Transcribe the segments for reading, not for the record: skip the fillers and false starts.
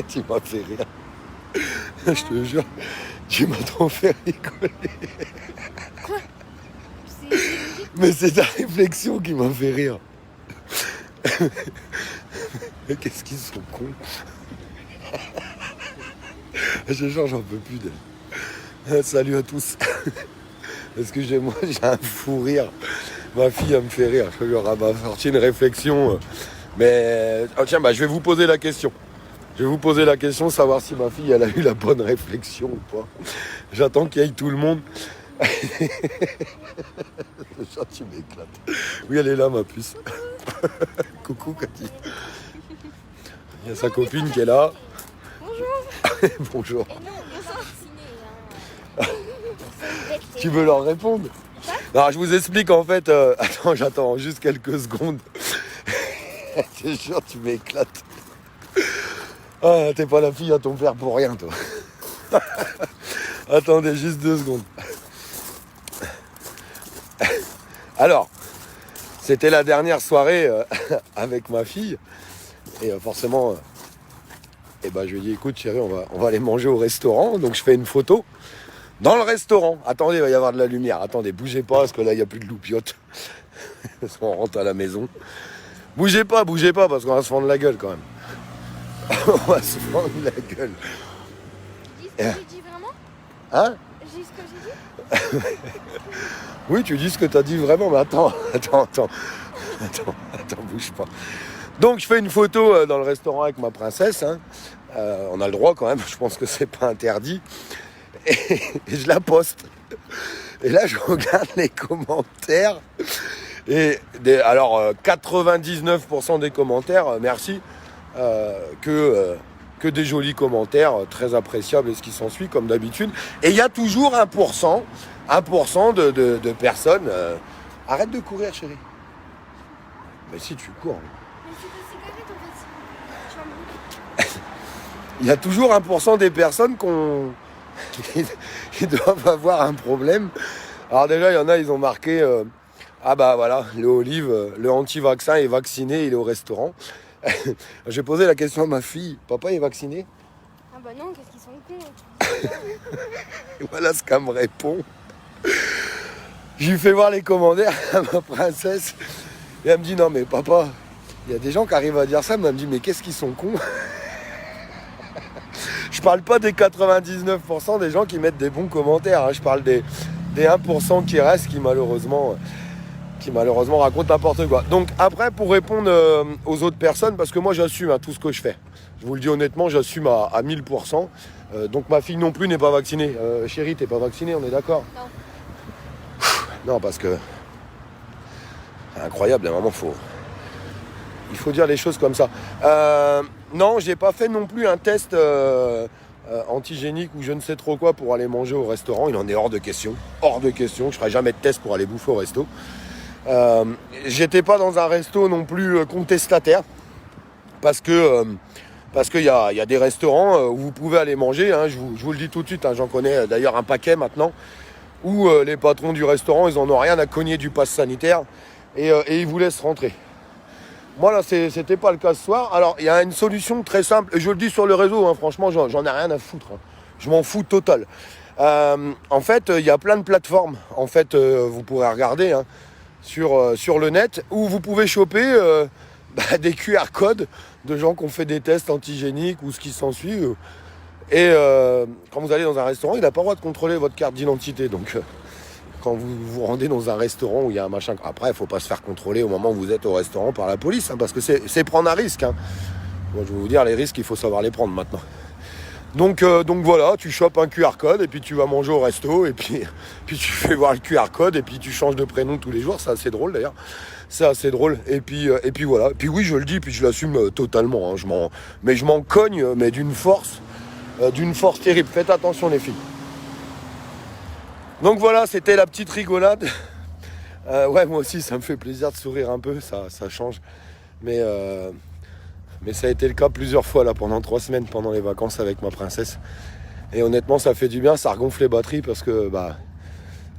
Tu m'as fait rire. Je te jure, tu m'as trop fait rigoler. Quoi? C'est logique. Mais c'est ta réflexion qui m'a fait rire. Mais qu'est-ce qu'ils sont cons. Je te jure, j'en peux plus d'elle. Salut à tous. Excusez-moi, j'ai un fou rire. Ma fille, elle me fait rire. Je lui aurais sorti une réflexion. Mais tiens, je vais vous poser la question. Je vais vous poser la question, savoir si ma fille, elle a eu la bonne réflexion ou pas. J'attends qu'il y ait tout le monde. Tu m'éclates. Oui, elle est là, ma puce. Coucou, Cathy. Il y a sa copine qui est là. Bonjour. Bonjour. Et non, on va ciné. Tu veux leur répondre? Non, je vous explique en fait. Attends, j'attends juste quelques secondes. Je te jure, tu m'éclates. Ah, t'es pas la fille à ton père pour rien, toi. Attendez juste 2 secondes. Alors, c'était la dernière soirée avec ma fille. Et forcément, je lui ai dit, écoute chérie, on va aller manger au restaurant. Donc je fais une photo dans le restaurant. Attendez, il va y avoir de la lumière. Attendez, bougez pas, parce que là, il n'y a plus de loupiote. Parce qu'on rentre à la maison. Bougez pas, parce qu'on va se fendre la gueule quand même. On va se fendre la gueule. Dis ce que j'ai dit vraiment? Hein? J'ai ce que j'ai dit? Oui, tu dis ce que t'as dit vraiment, mais attends, bouge pas. Donc je fais une photo dans le restaurant avec ma princesse. Hein. On a le droit quand même, je pense que c'est pas interdit. Et je la poste. Et là, je regarde les commentaires. Et alors, 99% des commentaires, merci, que des jolis commentaires, très appréciables et ce qui s'ensuit, comme d'habitude. Et il y a toujours 1% de personnes. Arrête de courir, chérie. Mais si tu cours. Mais c'est des cigarettes en fait. Tu vas me brûler. Il y a toujours 1% des personnes qui doivent avoir un problème. Alors déjà, il y en a, ils ont marqué voilà, le Olive, le anti-vaccin est vacciné, il est au restaurant. J'ai posé la question à ma fille, papa est vacciné? Ah bah non, qu'est-ce qu'ils sont cons. Et voilà ce qu'elle me répond. Je lui fais voir les commentaires à ma princesse. Et elle me dit, non mais papa, il y a des gens qui arrivent à dire ça, mais elle me dit, mais qu'est-ce qu'ils sont cons. Je parle pas des 99% des gens qui mettent des bons commentaires, hein. Je parle des 1% qui restent, qui malheureusement racontent n'importe quoi. Donc après, pour répondre aux autres personnes, parce que moi j'assume tout ce que je fais. Je vous le dis honnêtement, j'assume à 1000%. Donc ma fille non plus n'est pas vaccinée. Chérie, t'es pas vaccinée, on est d'accord? Non. Non, parce que... Incroyable, à un moment, il faut dire les choses comme ça. Non, j'ai pas fait non plus un test antigénique ou je ne sais trop quoi pour aller manger au restaurant. Il en est hors de question. Hors de question. Je ferai jamais de test pour aller bouffer au resto. J'étais pas dans un resto non plus contestataire. Parce qu'il y a des restaurants où vous pouvez aller manger. Hein, je vous le dis tout de suite. Hein, j'en connais d'ailleurs un paquet maintenant. Où les patrons du restaurant, ils en ont rien à cogner du pass sanitaire. Et ils vous laissent rentrer. Moi là c'était pas le cas ce soir. Alors il y a une solution très simple, et je le dis sur le réseau, hein, franchement j'en ai rien à foutre. Hein. Je m'en fous total. En fait, il y a plein de plateformes. En fait, vous pourrez regarder hein, sur le net où vous pouvez choper des QR codes de gens qui ont fait des tests antigéniques ou ce qui s'ensuit. Et quand vous allez dans un restaurant, il n'a pas le droit de contrôler votre carte d'identité. Donc quand vous vous rendez dans un restaurant où il y a un machin... Après, il ne faut pas se faire contrôler au moment où vous êtes au restaurant par la police, hein, parce que c'est prendre un risque. Hein. Moi, je vais vous dire, les risques, il faut savoir les prendre maintenant. Donc voilà, tu chopes un QR code et puis tu vas manger au resto et puis tu fais voir le QR code et puis tu changes de prénom tous les jours. C'est assez drôle d'ailleurs. C'est assez drôle. Et puis voilà. Et puis oui, je le dis, puis je l'assume totalement. Hein. Mais je m'en cogne, mais d'une force terrible. Faites attention les filles. Donc voilà, c'était la petite rigolade. Ouais, moi aussi, ça me fait plaisir de sourire un peu, ça change. Mais ça a été le cas plusieurs fois là pendant 3 semaines, pendant les vacances avec ma princesse. Et honnêtement, ça fait du bien, ça regonfle les batteries parce que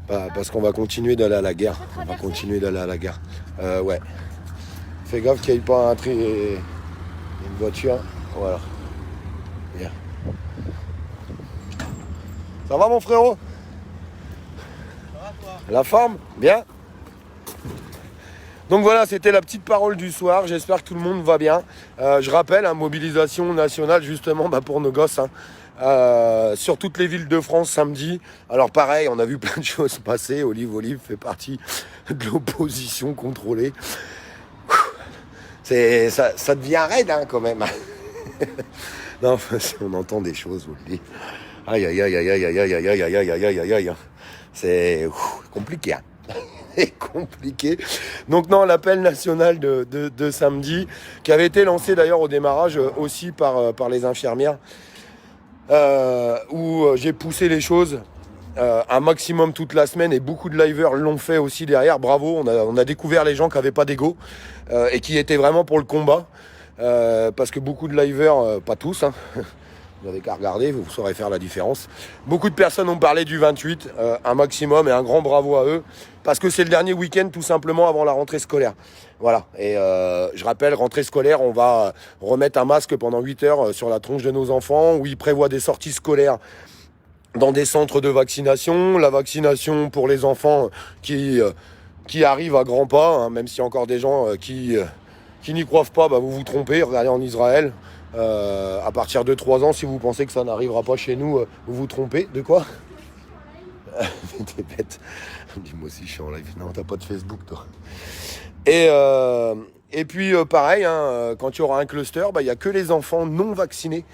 parce qu'on va continuer d'aller à la guerre. On va continuer d'aller à la guerre. Ouais. Fais gaffe qu'il n'y ait pas une voiture. Voilà. Bien. Ça va mon frérot? La forme? Bien. Donc voilà, c'était la petite parole du soir. J'espère que tout le monde va bien. Je rappelle, mobilisation nationale justement pour nos gosses. Sur toutes les villes de France samedi. Alors pareil, on a vu plein de choses passer. Olive fait partie de l'opposition contrôlée. Ça devient raide quand même. Non, on entend des choses, vous le dites. Aïe, aïe, aïe, aïe, aïe, aïe, aïe, aïe, aïe, aïe, aïe, aïe, aïe. C'est compliqué. C'est compliqué. Donc non, l'appel national de samedi, qui avait été lancé d'ailleurs au démarrage aussi par les infirmières, où j'ai poussé les choses un maximum toute la semaine, et beaucoup de liveurs l'ont fait aussi derrière. Bravo, on a découvert les gens qui n'avaient pas d'ego et qui étaient vraiment pour le combat. Parce que beaucoup de liveurs, pas tous, vous n'avez qu'à regarder, vous saurez faire la différence. Beaucoup de personnes ont parlé du 28, un maximum, et un grand bravo à eux, parce que c'est le dernier week-end tout simplement avant la rentrée scolaire. Voilà, et je rappelle, rentrée scolaire, on va remettre un masque pendant 8 heures sur la tronche de nos enfants, où ils prévoient des sorties scolaires dans des centres de vaccination, la vaccination pour les enfants qui arrivent à grands pas, même s'il y a encore des gens qui n'y croient pas, vous vous trompez. Regardez en Israël, à partir de 3 ans, si vous pensez que ça n'arrivera pas chez nous, vous vous trompez. De quoi? T'es bête. Dis-moi si je suis en live. Non, t'as pas de Facebook, toi. Et puis pareil, quand il y aura un cluster, il n'y a que les enfants non vaccinés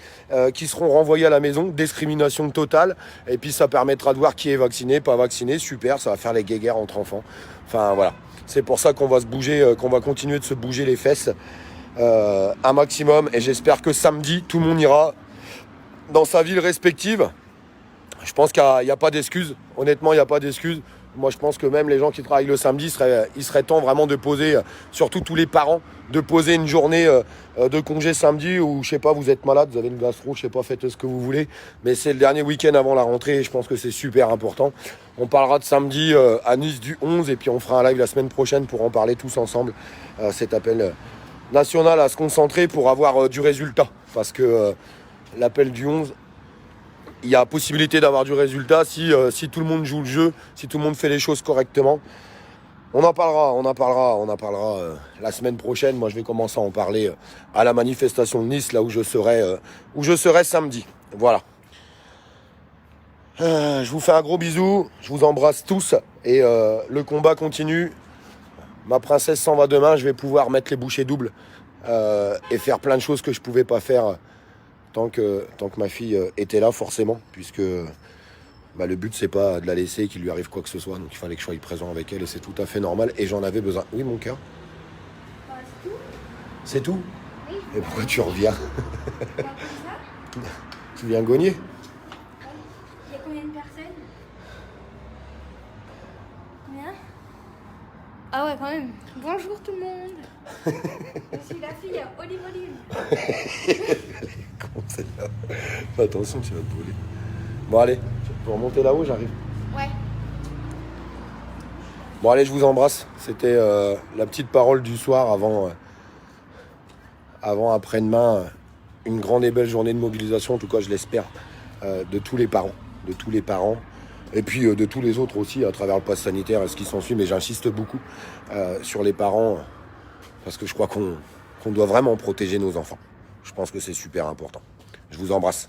qui seront renvoyés à la maison. Discrimination totale. Et puis ça permettra de voir qui est vacciné, pas vacciné. Super, ça va faire les guéguerres entre enfants. Enfin voilà. C'est pour ça qu'on va se bouger, qu'on va continuer de se bouger les fesses un maximum. Et j'espère que samedi, tout le monde ira dans sa ville respective. Je pense qu'il n'y a pas d'excuses. Honnêtement, il n'y a pas d'excuses. Moi, je pense que même les gens qui travaillent le samedi, il serait temps vraiment de poser, surtout tous les parents, de poser une journée de congé samedi, où, je sais pas, vous êtes malade, vous avez une gastro, je sais pas, faites ce que vous voulez. Mais c'est le dernier week-end avant la rentrée, et je pense que c'est super important. On parlera de samedi à Nice du 11, et puis on fera un live la semaine prochaine pour en parler tous ensemble. Cet appel national à se concentrer pour avoir du résultat. Parce que l'appel du 11... il y a possibilité d'avoir du résultat si tout le monde joue le jeu, si tout le monde fait les choses correctement. On en parlera la semaine prochaine. Moi, je vais commencer à en parler à la manifestation de Nice, là où je serai samedi. Voilà. Je vous fais un gros bisou, je vous embrasse tous, et le combat continue. Ma princesse s'en va demain, je vais pouvoir mettre les bouchées doubles et faire plein de choses que je ne pouvais pas faire tant que ma fille était là, forcément, puisque le but, c'est pas de la laisser et qu'il lui arrive quoi que ce soit. Donc il fallait que je sois présent avec elle, et c'est tout à fait normal, et j'en avais besoin. Oui, mon cœur? C'est tout. C'est tout? Oui. Et pourquoi tu reviens? Comme ça. Tu viens gagner? Il y a combien de personnes? Combien? Ah ouais, quand même. Bonjour tout le monde. Je suis la fille Olive. Comment c'est là? Fais attention, tu vas te brûler. Bon, allez, tu peux remonter là-haut, j'arrive. Ouais. Bon, allez, je vous embrasse. C'était la petite parole du soir avant après-demain. Une grande et belle journée de mobilisation, en tout cas, je l'espère, de tous les parents. Et puis de tous les autres aussi, à travers le pass sanitaire et ce qui s'ensuit. Mais j'insiste beaucoup sur les parents, parce que je crois qu'on doit vraiment protéger nos enfants. Je pense que c'est super important. Je vous embrasse.